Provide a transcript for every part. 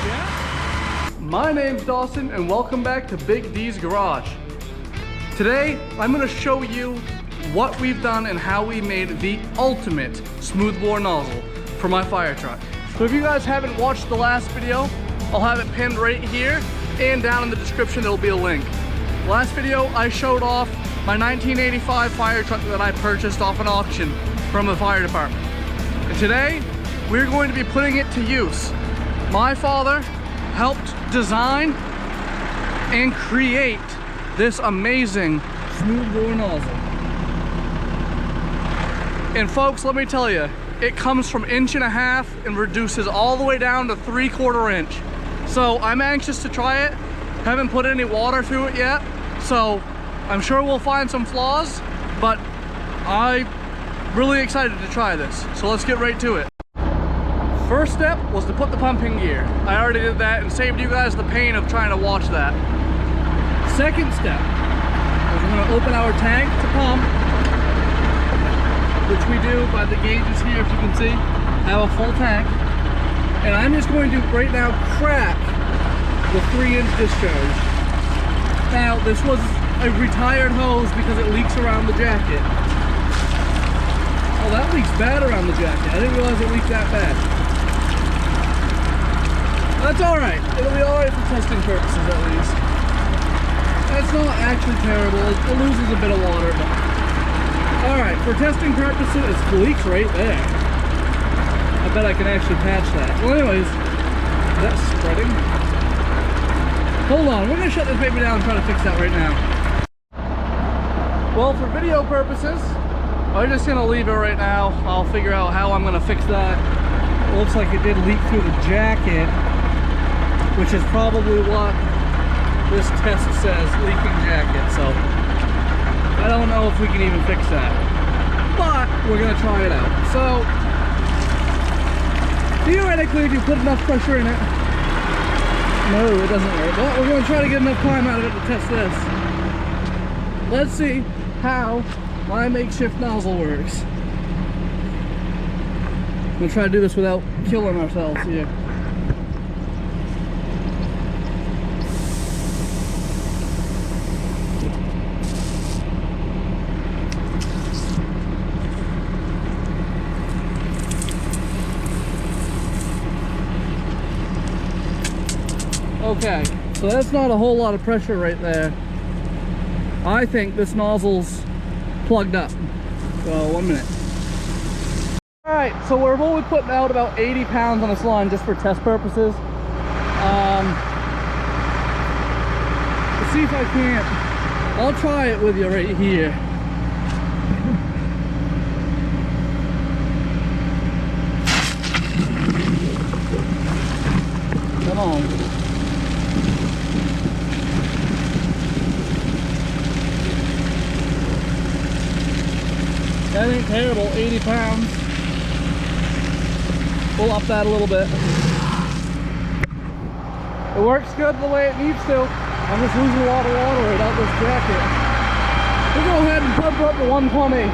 Yeah? My name's Dawson and welcome back to Big D's Garage. Today, I'm gonna show you what we've done and how we made the ultimate smoothbore nozzle for my fire truck. So if you guys haven't watched the last video, I'll have it pinned right here and down in the description there'll be a link. Last video I showed off my 1985 fire truck that I purchased off an auction from the fire department. And today we're going to be putting it to use. My father helped design and create this amazing smoothbore nozzle. And folks, let me tell you, it comes from 1.5 inches and reduces all the way down to 3/4 inch. So I'm anxious to try it. Haven't put any water through it yet, so I'm sure we'll find some flaws, but I'm really excited to try this. So let's get right to it. First step was to put the pumping gear. I already did that and saved you guys the pain of trying to watch that. Second step is we're going to open our tank to pump, which we do by the gauges here, if you can see. I have a full tank. And I'm just going to right now crack the 3-inch discharge. Now, this was a retired hose because it leaks around the jacket. Oh, that leaks bad around the jacket. I didn't realize it leaked that bad. That's alright. It'll be alright for testing purposes at least. It's not actually terrible. It loses a bit of water, but alright, for testing purposes, it's leaks right there. I bet I can actually patch that. Well, anyways, that's spreading. Hold on, we're gonna shut this baby down and try to fix that right now. Well, for video purposes, I'm just gonna leave it right now. I'll figure out how I'm gonna fix that. It looks like it did leak through the jacket, which is probably what this test says, leaking jacket. So I don't know if we can even fix that, but we're gonna try it out. So theoretically, if you put enough pressure in it, no, it doesn't work. But we're gonna try to get enough time out of it to test this. Let's see how my makeshift nozzle works. I'm gonna try to do this without killing ourselves here. Okay, so that's not a whole lot of pressure right there. I think this nozzle's plugged up. So 1 minute. Alright, so we're only putting out about 80 pounds on this line just for test purposes. Let's see if I can't. I'll try it with you right here. Come on. That ain't terrible, 80 pounds. We'll up that a little bit. It works good the way it needs to. I'm just losing a lot of water right out this jacket. We'll go ahead and pump up to 120.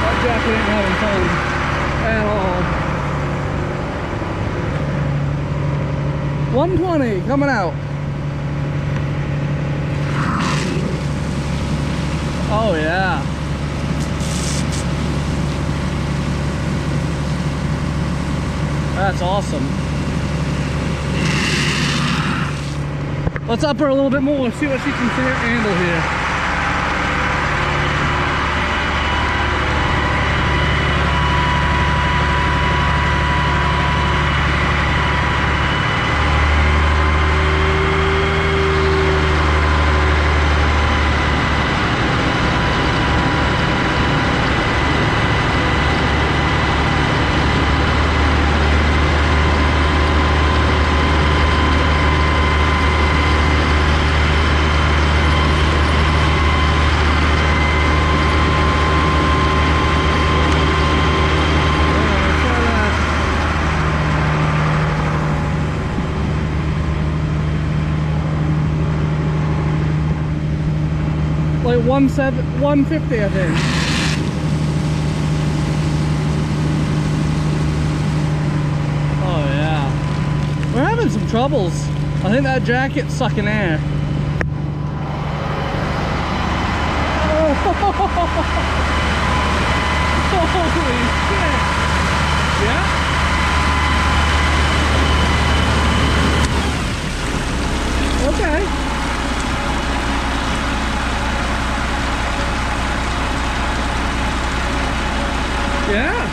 That jacket ain't having fun at all. 120 coming out. Oh yeah. That's awesome. Let's up her a little bit more, see what she can handle here. like 150, I think. having some troubles. I think that jacket's sucking air. Oh. Holy shit. Yeah? Okay. Yeah.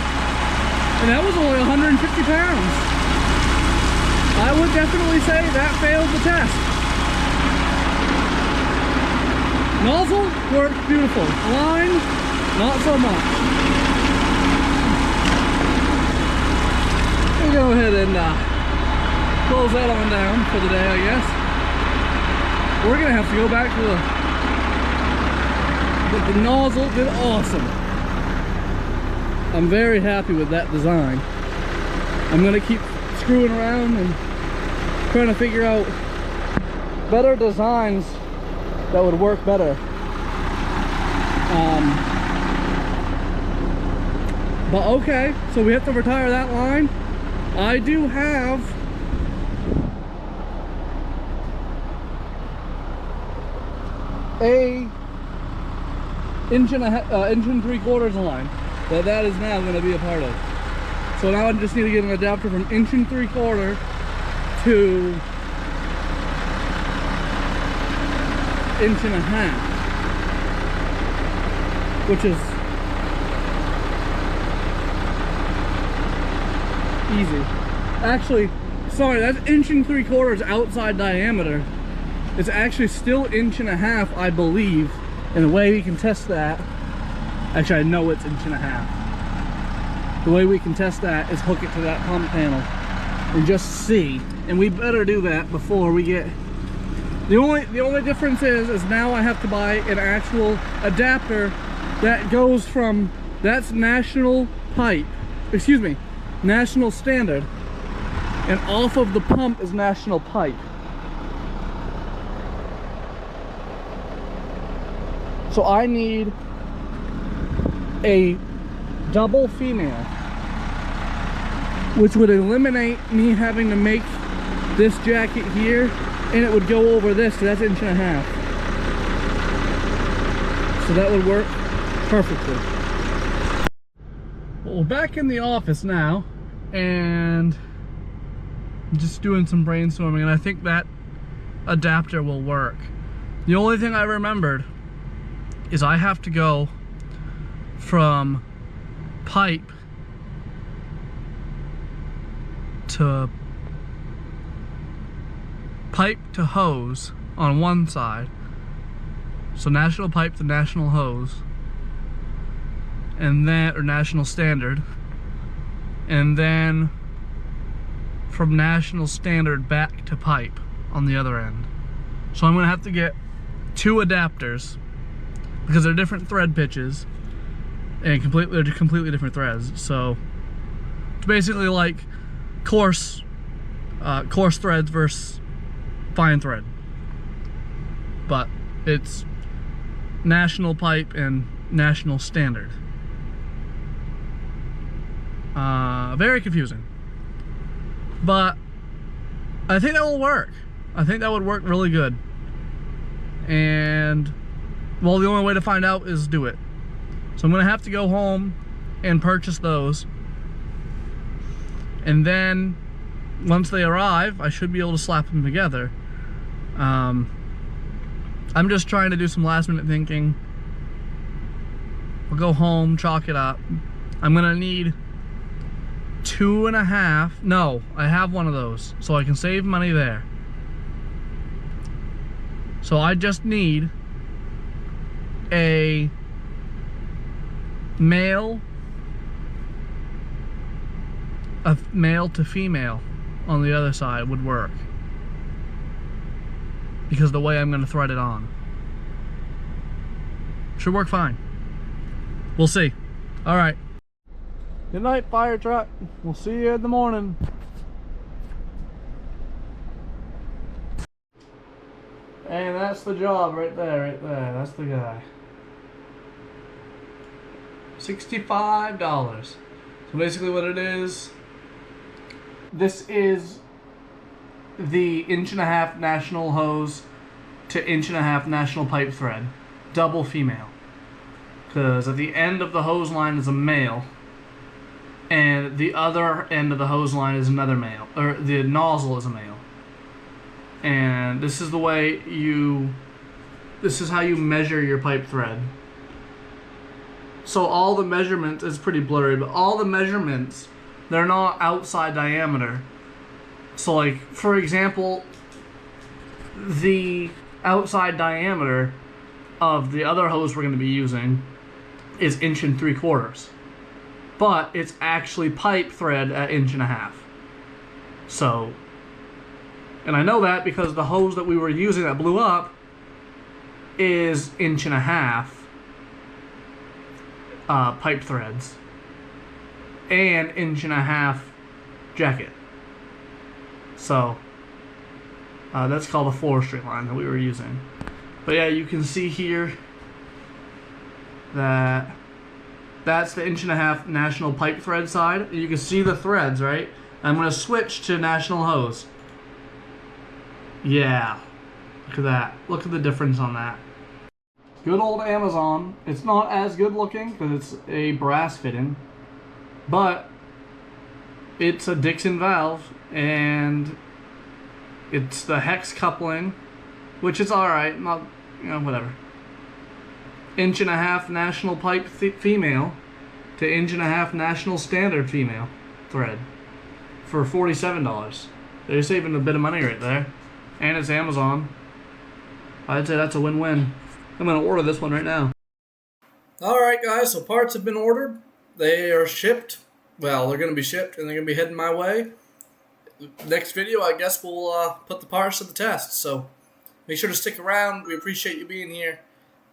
And that was only 150 pounds. I would definitely say that failed the test. Nozzle worked beautiful. Line, not so much. We'll go ahead and close that on down for the day, I guess. We're gonna have to go back to but the nozzle did awesome. I'm very happy with that design. I'm gonna keep screwing around and trying to figure out better designs that would work better. But okay, so we have to retire that line. I do have a inch and 3/4 line that is now going to be a part of. So now I just need to get an adapter from 1 3/4 to 1.5 inches, which is easy. Actually, sorry, that's 1 3/4 outside diameter. It's actually still 1.5 inches, I believe. And the way we can test that, actually I know it's 1.5 inches. The way we can test that is hook it to that pump panel and just see. And we better do that before we get. The only difference is now I have to buy an actual adapter that goes from, that's national pipe, excuse me, national standard, and off of the pump is national pipe. So I need a double female, which would eliminate me having to make this jacket here, and it would go over this, so that's 1.5 inches. So that would work perfectly. Well, we're back in the office now, and I'm just doing some brainstorming, and I think that adapter will work. The only thing I remembered is I have to go from pipe to hose on one side, so national pipe to national hose, and then, or national standard, and then from national standard back to pipe on the other end. So I'm gonna have to get 2 adapters because they're different thread pitches and they're completely different threads. So it's basically like coarse threads versus fine thread, but it's national pipe and national standard. Very confusing, but I think that will work. I think that would work really good. And well, the only way to find out is do it. So I'm gonna have to go home and purchase those, and then once they arrive, I should be able to slap them together. I'm just trying to do some last minute thinking. We'll go home, chalk it up. I'm gonna need 2.5. No, I have one of those, so I can save money there. So I just need a male to female on the other side would work, because the way I'm going to thread it on should work fine. We'll see. All right, good night, fire truck. We'll see you in the morning. And that's the job right there, that's the guy. $65. So basically what it is, this is the 1.5" national hose to 1.5" national pipe thread, double female. Because at the end of the hose line is a male, and the other end of the hose line is another male, or the nozzle is a male. And this is the way this is how you measure your pipe thread. So all the measurements, it's pretty blurry, but all the measurements, they're not outside diameter. So like, for example, the outside diameter of the other hose we're going to be using is 1 3/4 inches. But it's actually pipe thread at 1.5 inches. So, and I know that because the hose that we were using that blew up is 1.5 inches pipe threads and 1.5 inch jacket. So that's called a forestry line that we were using. But yeah, you can see here that that's the 1.5 inch national pipe thread side. You can see the threads, right? I'm going to switch to national hose. Yeah, look at that. Look at the difference on that. Good old Amazon. It's not as good looking because it's a brass fitting, but it's a Dixon valve and it's the hex coupling, which is alright, not, whatever. 1.5 inch national pipe female to 1.5 inch national standard female thread for $47. They're saving a bit of money right there, and it's Amazon. I'd say that's a win-win. I'm going to order this one right now. Alright guys, so parts have been ordered. They are shipped. Well, they're going to be shipped and they're going to be heading my way. Next video, I guess we'll put the parts to the test. So make sure to stick around. We appreciate you being here.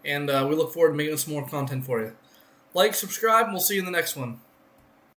And we look forward to making some more content for you. Like, subscribe, and we'll see you in the next one.